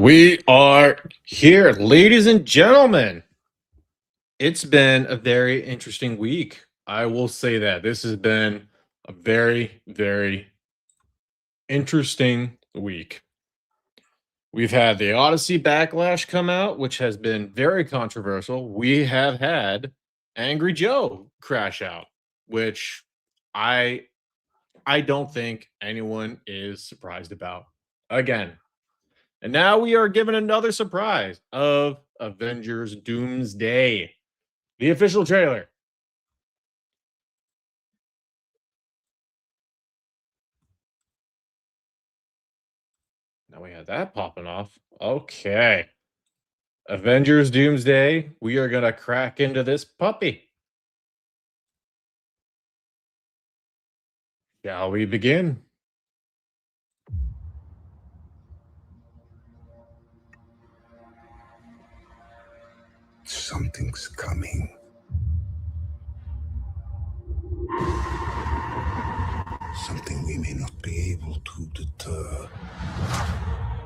We are here, ladies and gentlemen. It's been a very interesting week. I will say that this has been a very, very interesting week. We've had the Odyssey backlash come out, which has been very controversial. We have had Angry Joe crash out, which I I don't think anyone is surprised about. Again, and now we are given another surprise of Avengers Doomsday, the official trailer. Now we have that popping off. Okay. Avengers Doomsday. We are going to crack into this puppy. Shall we begin? Something's coming. Something we may not be able to deter.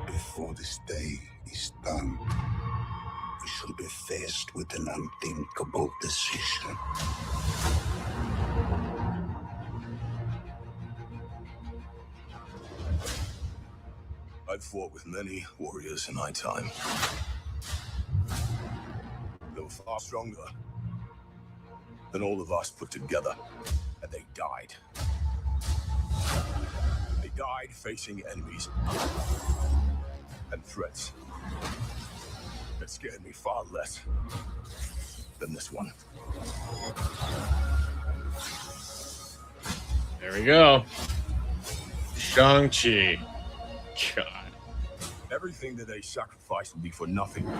Before this day is done, we shall be faced with an unthinkable decision. I've fought with many warriors in my time. They were far stronger than all of us put together, and they died. They died facing enemies and threats that scared me far less than this one. There we go. Shang-Chi. God. Everything that they sacrificed will be for nothing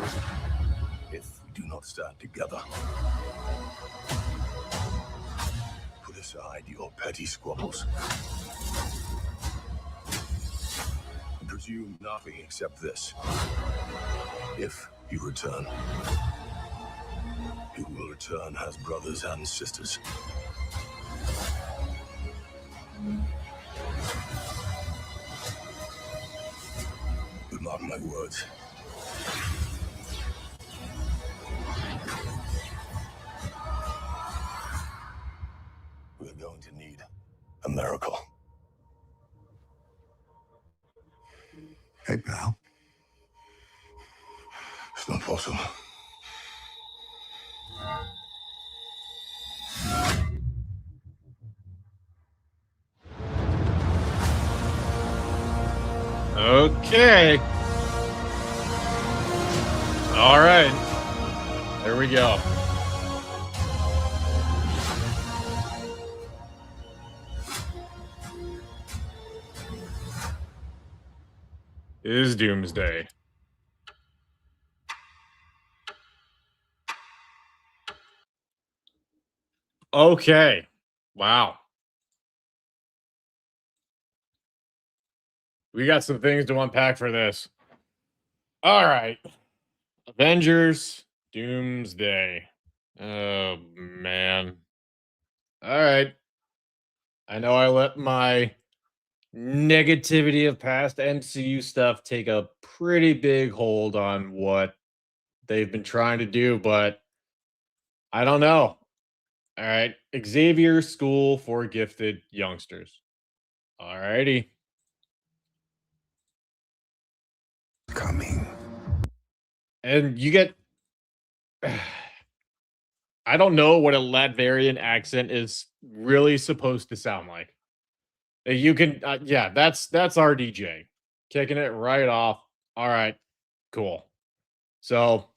if we do not stand together. Put aside your petty squabbles. And presume nothing except this. If you return, you will return as brothers and sisters. But mark my words. We're going to need a miracle. Hey, pal. It's not possible. Okay. All right. There we go. It is Doomsday. Okay. Wow. We got some things to unpack for this. All right. Avengers Doomsday. Oh, man. All right. I know I let my negativity of past MCU stuff take a pretty big hold on what they've been trying to do, but I don't know. All right. Xavier School for Gifted Youngsters. All righty. Coming. And you get. I don't know what a Latvian accent is really supposed to sound like. You can, yeah, that's our DJ kicking it right off. All right, cool. So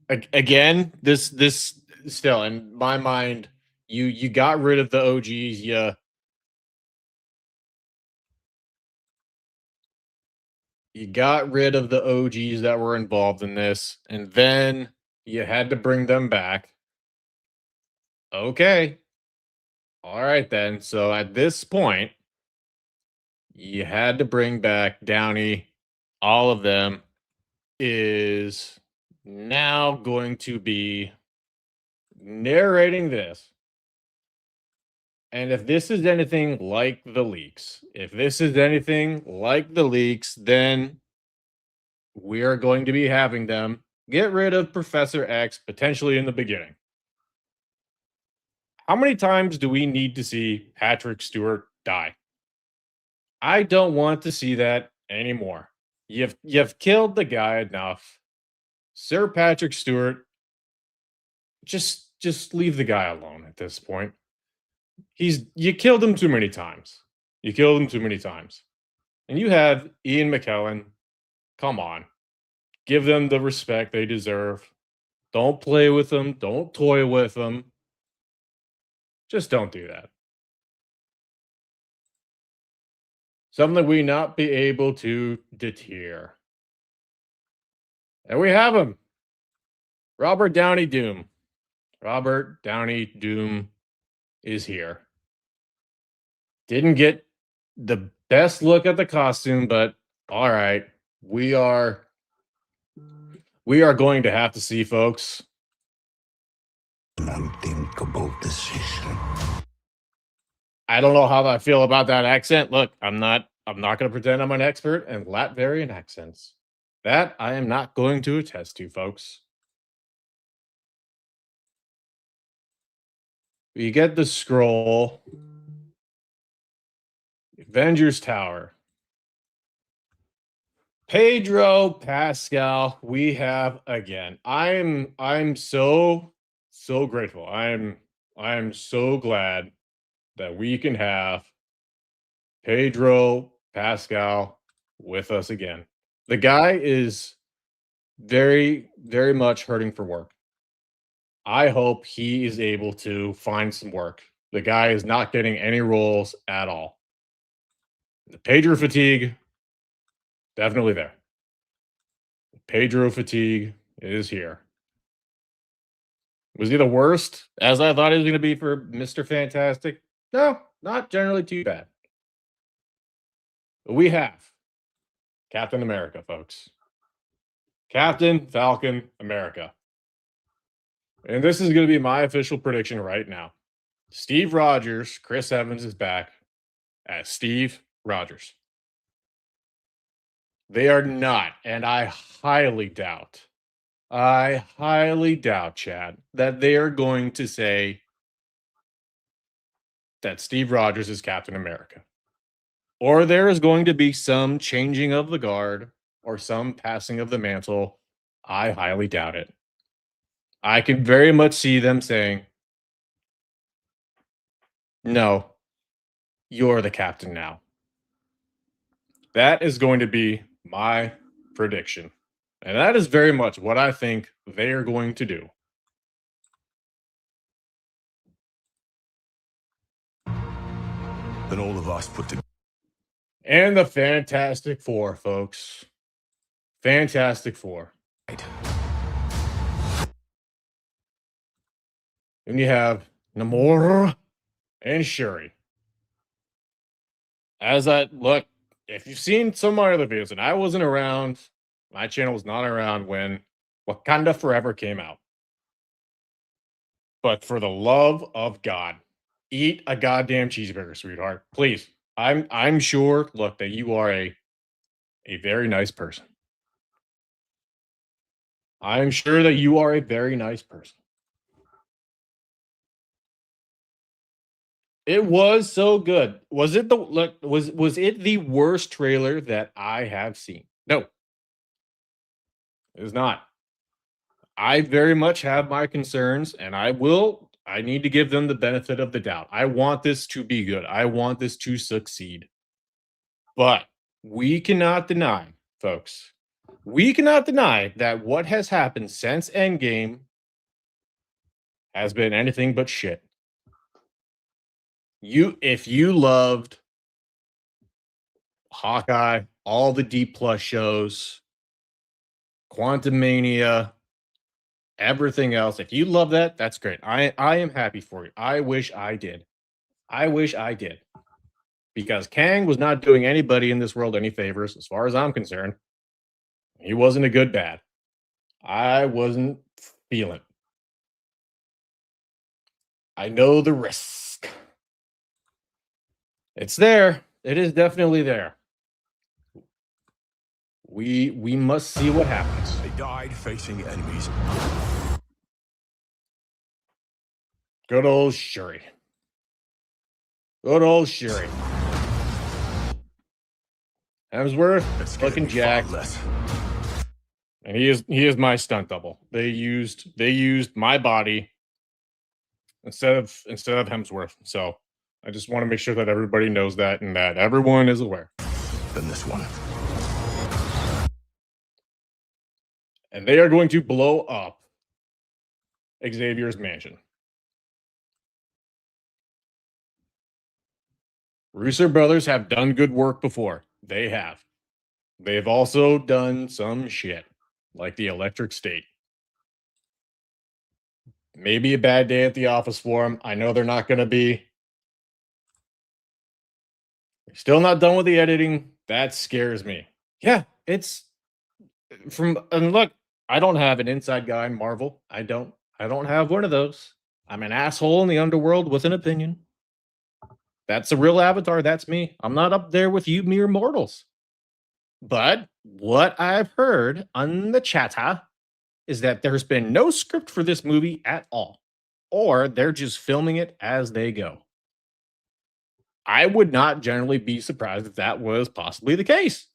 again, this still in my mind, you got rid of the OGs. You got rid of the OGs that were involved in this, and then you had to bring them back. Okay, all right then. So at this point, you had to bring back Downey. All of them is now going to be narrating this. And if this is anything like the leaks, then we are going to be having them get rid of Professor X potentially in the beginning. How many times do we need to see Patrick Stewart die? I don't want to see that anymore. You've killed the guy enough. Sir Patrick Stewart, just leave the guy alone at this point. You killed him too many times. You killed him too many times. And you have Ian McKellen. Come on. Give them the respect they deserve. Don't play with them. Don't toy with them. Just don't do that. Something we not be able to deter. And we have him. Robert Downey Doom. Robert Downey Doom is here. Didn't get the best look at the costume, but all right. We are going to have to see, folks. An unthinkable decision. I don't know how I feel about that accent. Look, I'm not going to pretend I'm an expert in Latvian accents. That I am not going to attest to, folks. You get the scroll. Avengers Tower. Pedro Pascal, we have again. I'm so grateful. I'm so glad that we can have Pedro Pascal with us again. The guy is very, very much hurting for work. I hope he is able to find some work. The guy is not getting any roles at all. The Pedro fatigue, definitely there. Pedro fatigue is here. Was he the worst, as I thought he was going to be for Mr. Fantastic? No, not generally too bad. But we have Captain America, folks. Captain Falcon America. And this is going to be my official prediction right now. Steve Rogers, Chris Evans is back as Steve Rogers. They are not, and I highly doubt, Chad, that they are going to say that Steve Rogers is Captain America. Or there is going to be some changing of the guard or some passing of the mantle. I highly doubt it. I can very much see them saying, no, you're the captain now. That is going to be my prediction. And that is very much what I think they are going to do. Then all of us put together. And the Fantastic Four, folks. Fantastic Four. Then you have Namor and Shuri. As I look, if you've seen some of my other videos, and I wasn't around, my channel was not around when Wakanda Forever came out. But for the love of God, eat a goddamn cheeseburger, sweetheart. Please. I'm sure, look, that you are a very nice person. I'm sure that you are a very nice person. It was so good. Was it was it the worst trailer that I have seen? No. It was not. I very much have my concerns, and I need to give them the benefit of the doubt. I want this to be good. I want this to succeed. But we cannot deny, folks, we cannot deny that what has happened since Endgame has been anything but shit. If you loved Hawkeye, all the D Plus shows, Quantumania, everything else, if you love that, that's great. I am happy for you. I wish I did. Because Kang was not doing anybody in this world any favors, as far as I'm concerned. He wasn't a good bad. I wasn't feeling. I know the risk. It's there. It is definitely there. We must see what happens. They died facing enemies. Good old Shuri. Good old Shuri. Hemsworth, looking jacked. And he is my stunt double. They used my body instead of Hemsworth. So I just want to make sure that everybody knows that and that everyone is aware. Than this one. And they are going to blow up Xavier's mansion. Russo brothers have done good work before. They have. They've also done some shit, like the Electric State. Maybe a bad day at the office for them. I know they're not going to be. They're still not done with the editing. That scares me. Yeah, it's from, and look, I don't have an inside guy in Marvel. I don't have one of those. I'm an asshole in the underworld with an opinion. That's a real avatar. That's me. I'm not up there with you mere mortals. But what I've heard on the chatter is that there's been no script for this movie at all, or they're just filming it as they go. I would not generally be surprised if that was possibly the case.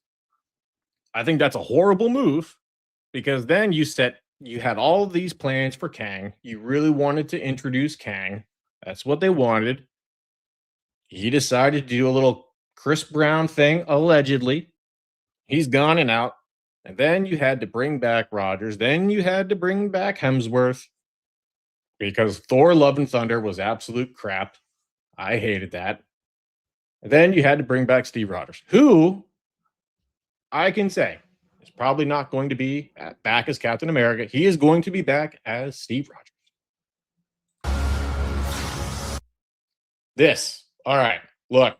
I think that's a horrible move because then you had all of these plans for Kang. You really wanted to introduce Kang. That's what they wanted. He decided to do a little Chris Brown thing, allegedly. He's gone and out. And then you had to bring back Rogers. Then you had to bring back Hemsworth because Thor Love and Thunder was absolute crap. I hated that. And then you had to bring back Steve Rogers, who I can say is probably not going to be back as Captain America. He is going to be back as Steve Rogers. All right, look.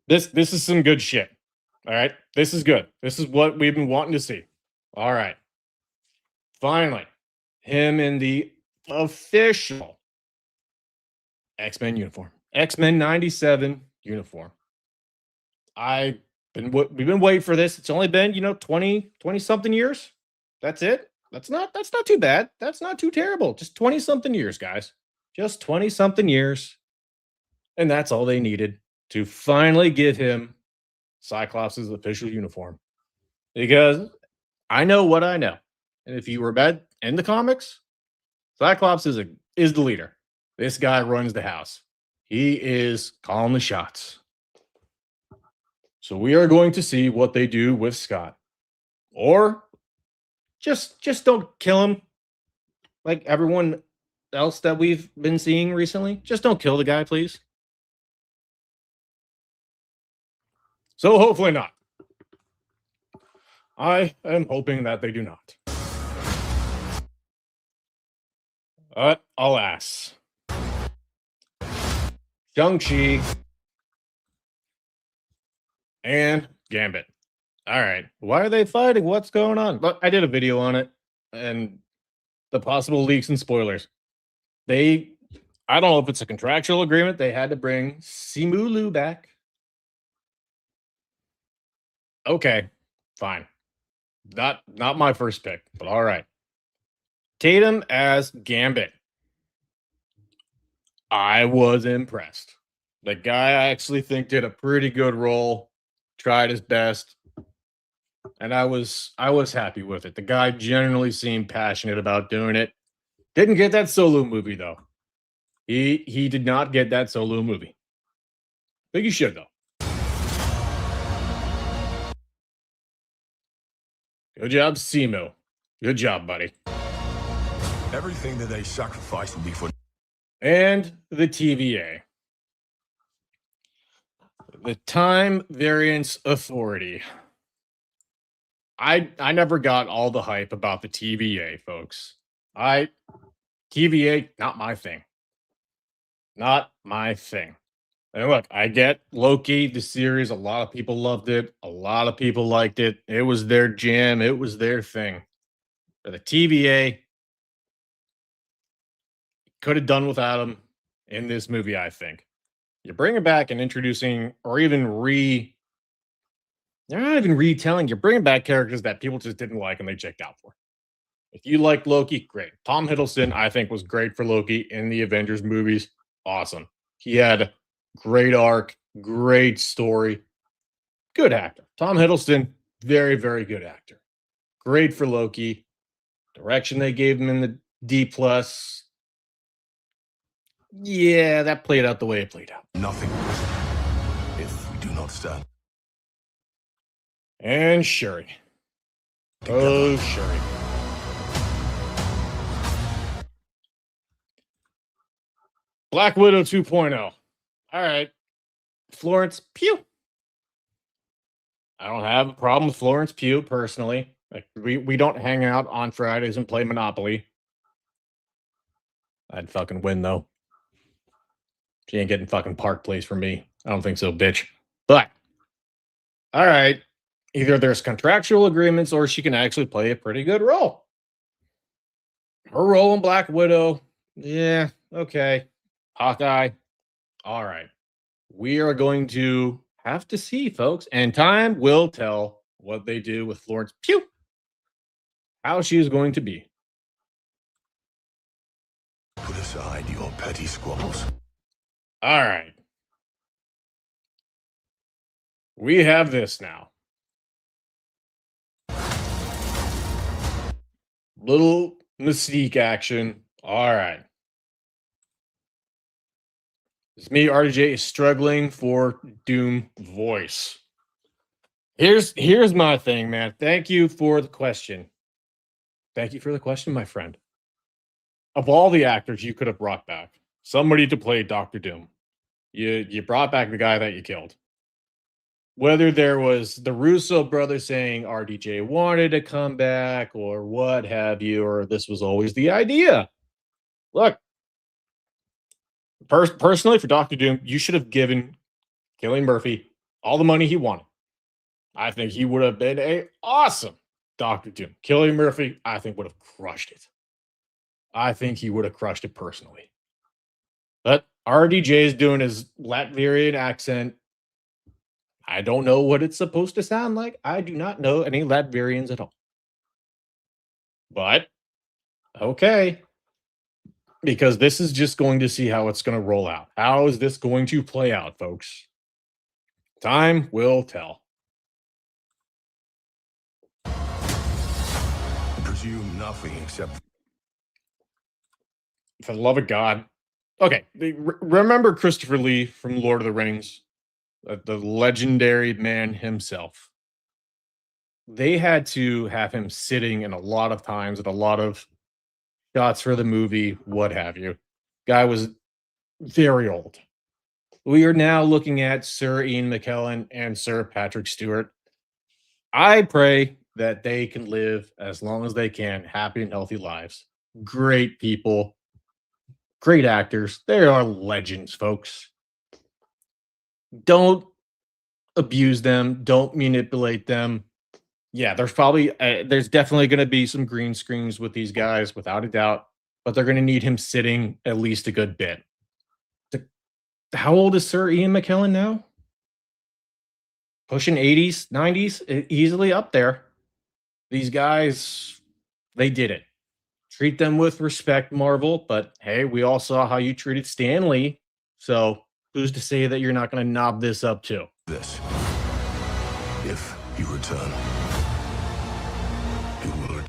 This is some good shit. All right, this is good. This is what we've been wanting to see. All right. Finally, him in the official X-Men uniform. X-Men 97 uniform. We've been waiting for this. It's only been, 20 something years. That's it. That's not too bad. That's not too terrible. Just 20 something years, guys. Just 20 something years. And that's all they needed to finally give him Cyclops' official uniform. Because I know what I know. And if you were bad in the comics, Cyclops is the leader. This guy runs the house. He is calling the shots. So we are going to see what they do with Scott. Or just don't kill him like everyone else that we've been seeing recently. Just don't kill the guy, please. So hopefully not. I am hoping that they do not. But alas. Shang-Chi and Gambit. All right. Why are they fighting? What's going on? Look, I did a video on it and the possible leaks and spoilers. I don't know if it's a contractual agreement. They had to bring Simu Liu back. Okay, fine. Not my first pick, but all right. Tatum as Gambit. I was impressed. The guy I actually think did a pretty good role, tried his best, and I was happy with it. The guy generally seemed passionate about doing it. Didn't get that solo movie though. He did not get that solo movie. Think he should though. Good job, Simu. Good job, buddy. Everything that they sacrificed will be for. And the TVA. The Time Variance Authority. I never got all the hype about the TVA, folks. TVA, not my thing. Not my thing. And look, I get Loki, the series. A lot of people loved it. A lot of people liked it. It was their jam. It was their thing. But the TVA could have done without him in this movie, I think. You're bringing back and introducing, or even they're not even retelling. You're bringing back characters that people just didn't like and they checked out for. If you liked Loki, great. Tom Hiddleston, I think, was great for Loki in the Avengers movies. Awesome. He had great arc, great story, good actor. Tom Hiddleston, very, very good actor. Great for Loki. Direction they gave him in the D plus. Yeah, that played out the way it played out. Nothing if we do not stand And Shuri. together. Oh, Shuri. Black Widow 2.0. All right. Florence Pugh. I don't have a problem with Florence Pugh personally. Like we don't hang out on Fridays and play Monopoly. I'd fucking win though. She ain't getting fucking Park Place from me. I don't think so, bitch. But all right. Either there's contractual agreements or she can actually play a pretty good role. Her role in Black Widow, yeah, okay. Hawkeye, all right. We are going to have to see, folks, and time will tell what they do with Florence Pugh, how she is going to be. Put aside your petty squabbles. All right. We have this now. Little Mystique action. All right. It's me, RJ, is struggling for Doom voice. Here's my thing, man. Thank you for the question. Thank you for the question, my friend. Of all the actors you could have brought back, somebody to play Doctor Doom, you brought back the guy that you killed. Whether there was the Russo brothers saying RDJ wanted to come back or what have you, or this was always the idea. Look, personally, for Doctor Doom, you should have given Cillian Murphy all the money he wanted. I think he would have been a awesome Doctor Doom. Cillian Murphy, I think, would have crushed it. I think he would have crushed it personally. But RDJ is doing his Latvian accent. I don't know what it's supposed to sound like. I do not know any Latvians at all. But, okay. Because this is just going to see how it's going to roll out. How is this going to play out, folks? Time will tell. Presume nothing except For the love of God. Okay. Remember Christopher Lee from Lord of the Rings? The legendary man himself. They had to have him sitting in a lot of times and a lot of shots for the movie, what have you. Guy was very old. We are now looking at Sir Ian McKellen and Sir Patrick Stewart. I pray that they can live as long as they can, happy and healthy lives. Great people, great actors. They are legends, folks. Don't abuse them. Don't manipulate them. Yeah, there's definitely going to be some green screens with these guys, without a doubt. But they're going to need him sitting at least a good bit. How old is Sir Ian McKellen now? Pushing 80s, 90s, easily up there. These guys, they did it. Treat them with respect, Marvel. But hey, we all saw how you treated Stan Lee. So who's to say that you're not going to knob this up too? this. If you return, you will.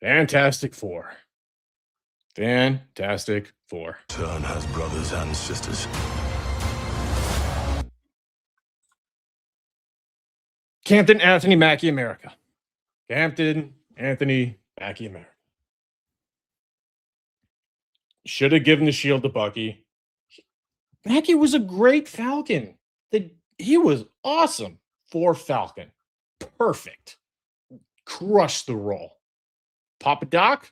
Fantastic Four. Fantastic Four. Return has brothers and sisters. Captain Anthony Mackie America. Captain Anthony Mackie America. Should have given the shield to Bucky. Mackie was a great Falcon. He was awesome for Falcon. Perfect. Crushed the role. Papa Doc?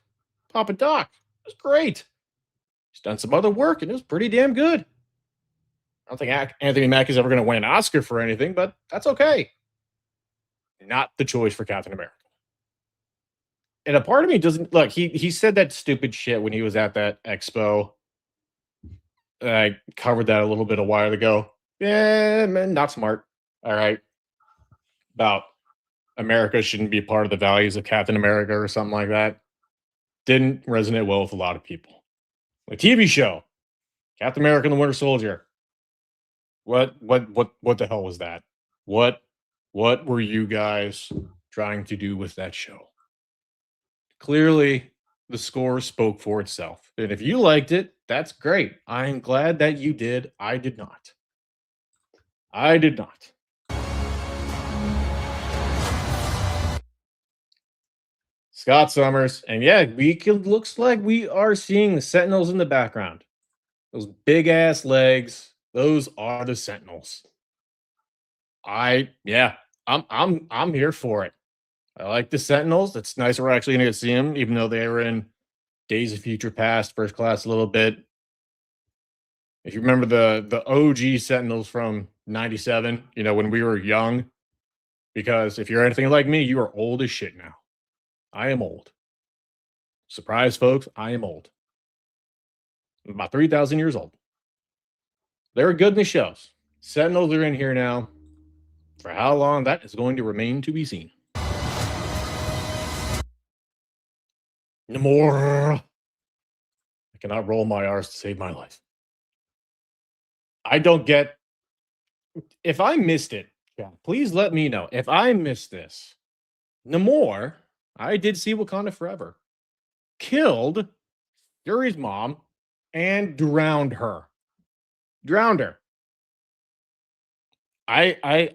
Papa Doc. It was great. He's done some other work and it was pretty damn good. I don't think Anthony Mackie's ever going to win an Oscar for anything, but that's okay. Not the choice for Captain America. And a part of me doesn't look, he said that stupid shit when he was at that expo. I covered that a little bit a while ago. Yeah, man, not smart. All right. About America shouldn't be part of the values of Captain America or something like that. Didn't resonate well with a lot of people. The TV show, Captain America and the Winter Soldier. What the hell was that? What what were you guys trying to do with that show? Clearly, the score spoke for itself. And if you liked it, that's great. I'm glad that you did. I did not. I did not. Scott Summers, and yeah, looks like we are seeing the Sentinels in the background. Those big ass legs, those are the Sentinels. Yeah, I'm here for it. I like the Sentinels. It's nice we're actually gonna get to see them, even though they were in Days of Future Past, First Class a little bit. If you remember the OG Sentinels from '97, when we were young, because if you're anything like me, you are old as shit now. I am old. Surprise, folks, I am old. I'm about 3,000 years old. They were good in the shows. Sentinels are in here now. For how long, that is going to remain to be seen. Namor. I cannot roll my R's to save my life. I don't get. If I missed it, please let me know. If I missed this, Namor, I did see Wakanda Forever, killed Yuri's mom and drowned her. Drowned her. I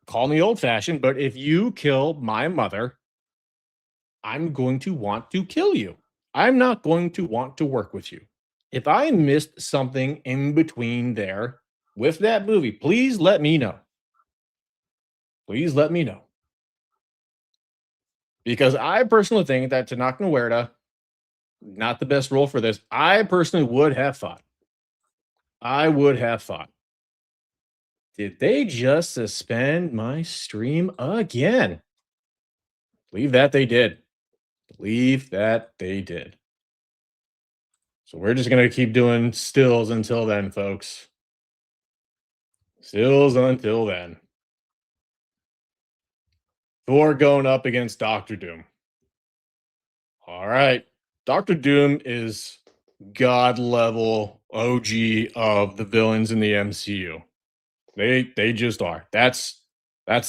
call me old fashioned, but if you kill my mother, I'm going to want to kill you. I'm not going to want to work with you. If I missed something in between there with that movie, please let me know. Please let me know. Because I personally think that Tanaka Huerta, not the best role for this. I personally would have thought. Did they just suspend my stream again? Believe that they did. So we're just going to keep doing stills until then, folks. Stills until then. Thor going up against Doctor Doom. All right. Doctor Doom is god level OG of the villains in the MCU. They just are. That's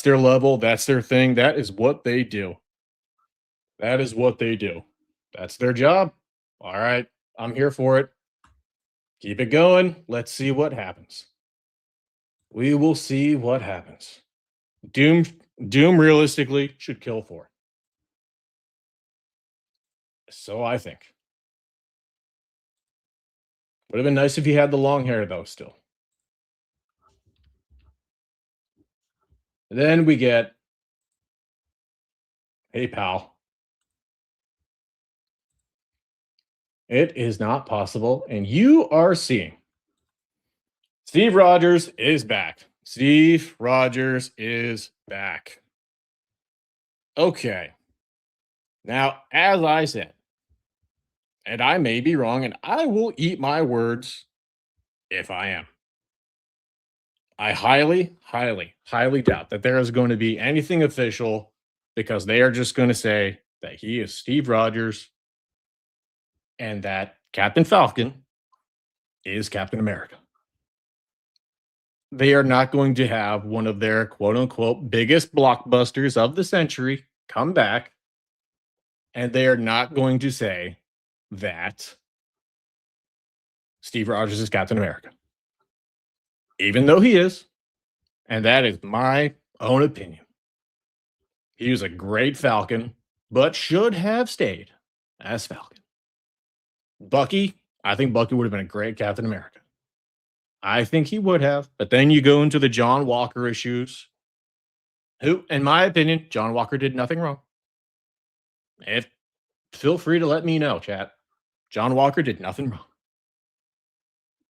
their level. That's their thing. That is what they do. That's their job. All right. I'm here for it. Keep it going. Let's see what happens. We will see what happens. Doom realistically should kill Thor. So I think. Would have been nice if he had the long hair, though, still. And then we get, hey, pal. It is not possible. And you are seeing. Steve Rogers is back. Okay. Now, as I said, and I may be wrong, and I will eat my words if I am. I highly, highly, highly doubt that there is going to be anything official because they are just going to say that he is Steve Rogers and that Captain Falcon is Captain America. They are not going to have one of their quote unquote biggest blockbusters of the century come back, and they are not going to say that Steve Rogers is Captain America. Even though he is, and that is my own opinion. He was a great Falcon, but should have stayed as Falcon. Bucky, I think Bucky would have been a great Captain America. I think he would have, but then you go into the John Walker issues, who, in my opinion, John Walker did nothing wrong. Feel free to let me know, chat. John Walker did nothing wrong.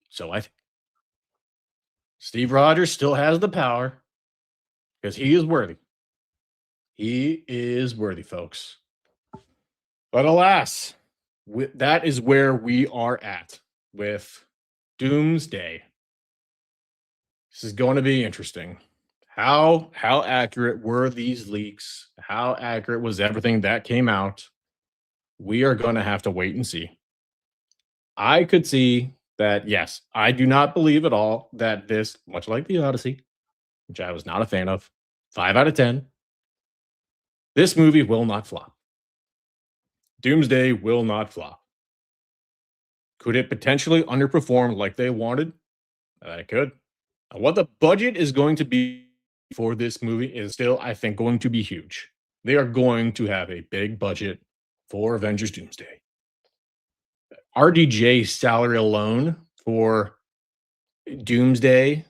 So I think Steve Rogers still has the power because he is worthy. He is worthy, folks. But alas, that is where we are at with Doomsday. This is going to be interesting. How accurate were these leaks? How accurate was everything that came out? We are going to have to wait and see. I could see that, yes, I do not believe at all that this, much like the Odyssey, which I was not a fan of, 5 out of 10, this movie will not flop. Doomsday will not flop. Could it potentially underperform like they wanted? It could. What the budget is going to be for this movie is still, I think, going to be huge. They are going to have a big budget for Avengers Doomsday. RDJ's salary alone for Doomsday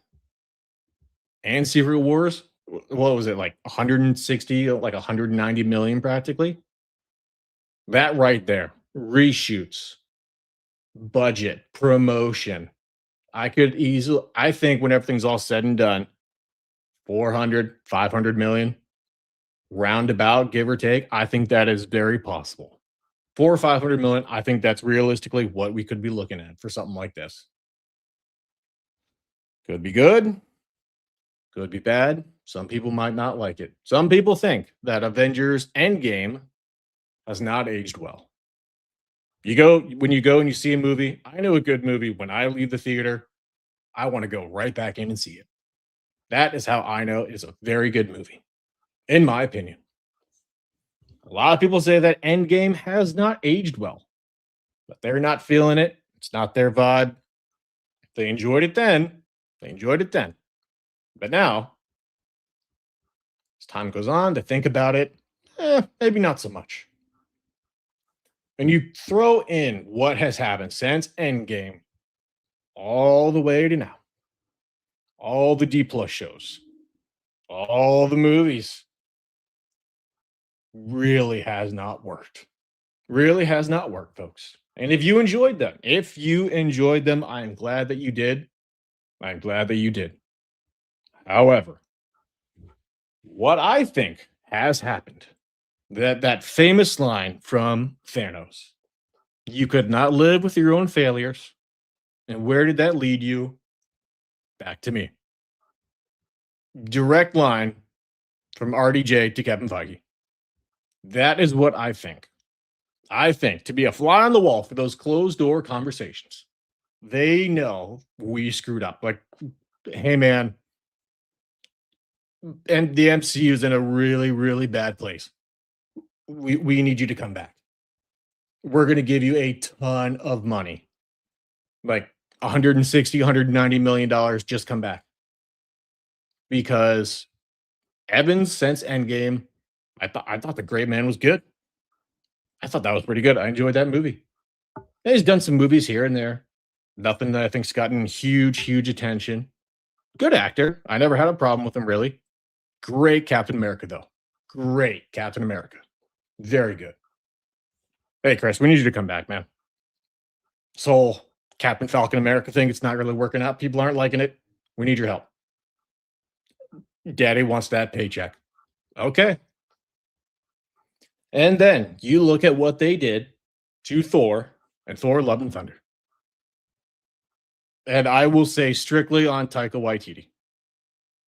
and Secret Wars, what was it, like 160, like 190 million practically? That right there, reshoots, budget, promotion. I could easily, I think when everything's all said and done, 400, 500 million, roundabout, give or take, I think that is very possible. 400 or 500 million, I think that's realistically what we could be looking at for something like this. Could be good, could be bad. Some people might not like it. Some people think that Avengers Endgame has not aged well. When you go and you see a movie, I know a good movie, when I leave the theater, I want to go right back in and see it. That is how I know it's a very good movie, in my opinion. A lot of people say that Endgame has not aged well, but they're not feeling it. It's not their vibe. If they enjoyed it then, they enjoyed it then. But now, as time goes on, to think about it, maybe not so much. And you throw in what has happened since Endgame, all the way to now, all the D plus shows, all the movies, really has not worked. Really has not worked, folks. And if you enjoyed them, I am glad that you did. I'm glad that you did. However, what I think has happened, that famous line from Thanos, you could not live with your own failures. And where did that lead you? Back to me. Direct line from RDJ to Kevin Feige. That is what I think. I think to be a fly on the wall for those closed door conversations. They know we screwed up. Like, hey, man, and the MCU is in a really, really bad place. We need you to come back. We're going to give you a ton of money, like 160, 190 million dollars. Just come back, because Evans since Endgame, I thought The Great Man was good. I thought that was pretty good. I enjoyed that movie. And he's done some movies here and there. Nothing that I think's gotten huge attention. Good actor. I never had a problem with him, really. Great Captain America, though. Great Captain America. Very good. Hey, Chris, we need you to come back, man. This whole Captain Falcon America thing, it's not really working out. People aren't liking it. We need your help. Daddy wants that paycheck. Okay. And then you look at what they did to Thor and Thor Love and Thunder. And I will say strictly on Taika Waititi.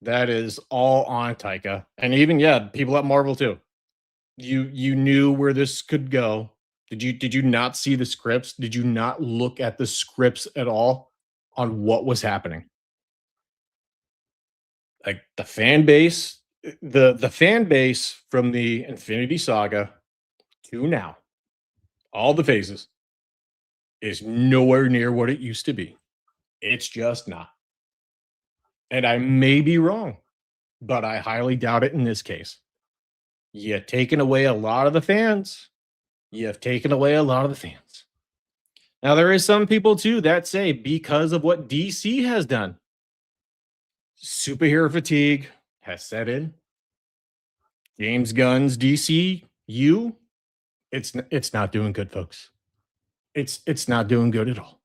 That is all on Taika. And even, people at Marvel too. You knew where this could go. Did you not see the scripts? Did you not look at the scripts at all on what was happening? Like the fan base, the fan base from the Infinity Saga to now, all the phases, is nowhere near what it used to be. It's just not. And I may be wrong, but I highly doubt it in this case. You've taken away a lot of the fans. You've taken away a lot of the fans. Now, there is some people, too, that say because of what DC has done, superhero fatigue has set in. James Gunn's DCU, it's not doing good, folks. It's not doing good at all.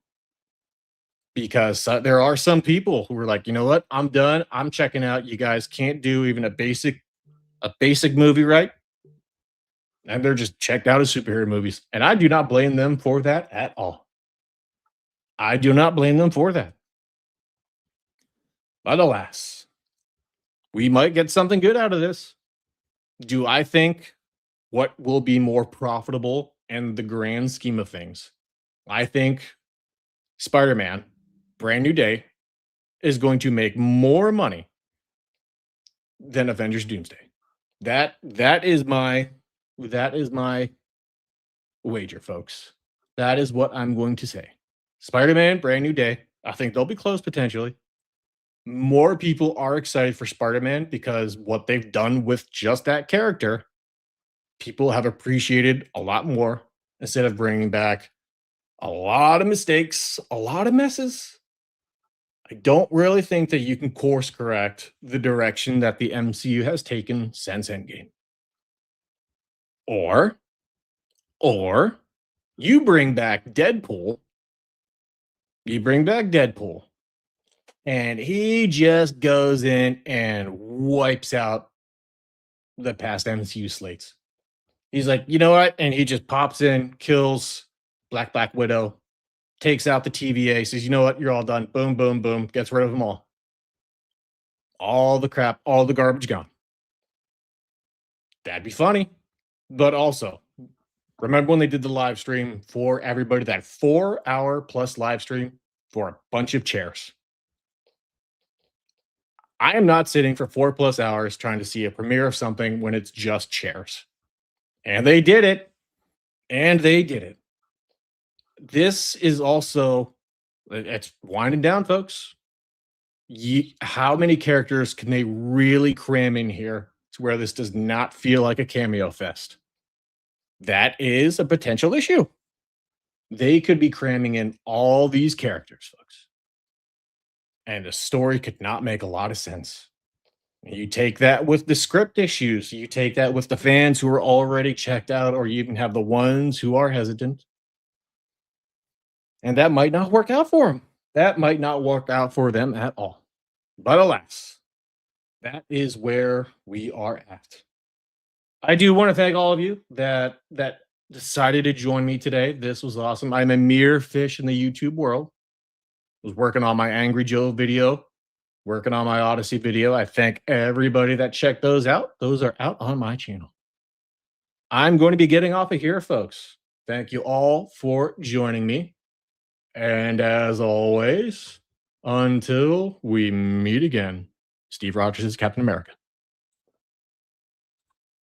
Because there are some people who are like, you know what? I'm done. I'm checking out. You guys can't do even a basic movie right. And they're just checked out of superhero movies. And I do not blame them for that at all. I do not blame them for that. But alas, we might get something good out of this. Do I think what will be more profitable in the grand scheme of things? I think Spider-Man, Brand New Day, is going to make more money than Avengers Doomsday. That is my wager, folks. That is what I'm going to say. Spider-Man, Brand New Day. I think they'll be close potentially. More people are excited for Spider-Man because what they've done with just that character, people have appreciated a lot more instead of bringing back a lot of mistakes, a lot of messes. I don't really think that you can course correct the direction that the MCU has taken since Endgame. Or, or you bring back Deadpool. You bring back Deadpool, and he just goes in and wipes out the past MCU slates. He's like, you know what? And he just pops in, kills Black Widow, takes out the TVA, says, you know what? You're all done. Boom, boom, boom. Gets rid of them all. All the crap, all the garbage gone. That'd be funny. But also, remember when they did the live stream for everybody, that 4-hour plus live stream for a bunch of chairs? I am not sitting for 4+ hours trying to see a premiere of something when it's just chairs. And they did it. And they did it. This is also, it's winding down, folks. How many characters can they really cram in here to where this does not feel like a cameo fest? That is a potential issue. They could be cramming in all these characters, folks. And the story could not make a lot of sense. You take that with the script issues, you take that with the fans who are already checked out, or you even have the ones who are hesitant. And that might not work out for them. That might not work out for them at all. But alas, that is where we are at. I do want to thank all of you that decided to join me today. This was awesome. I'm a mere fish in the YouTube world. Was working on my Angry Joe video, working on my Odyssey video. I thank everybody that checked those out. Those are out on my channel. I'm going to be getting off of here, folks. Thank you all for joining me. And as always, until we meet again, Steve Rogers is Captain America.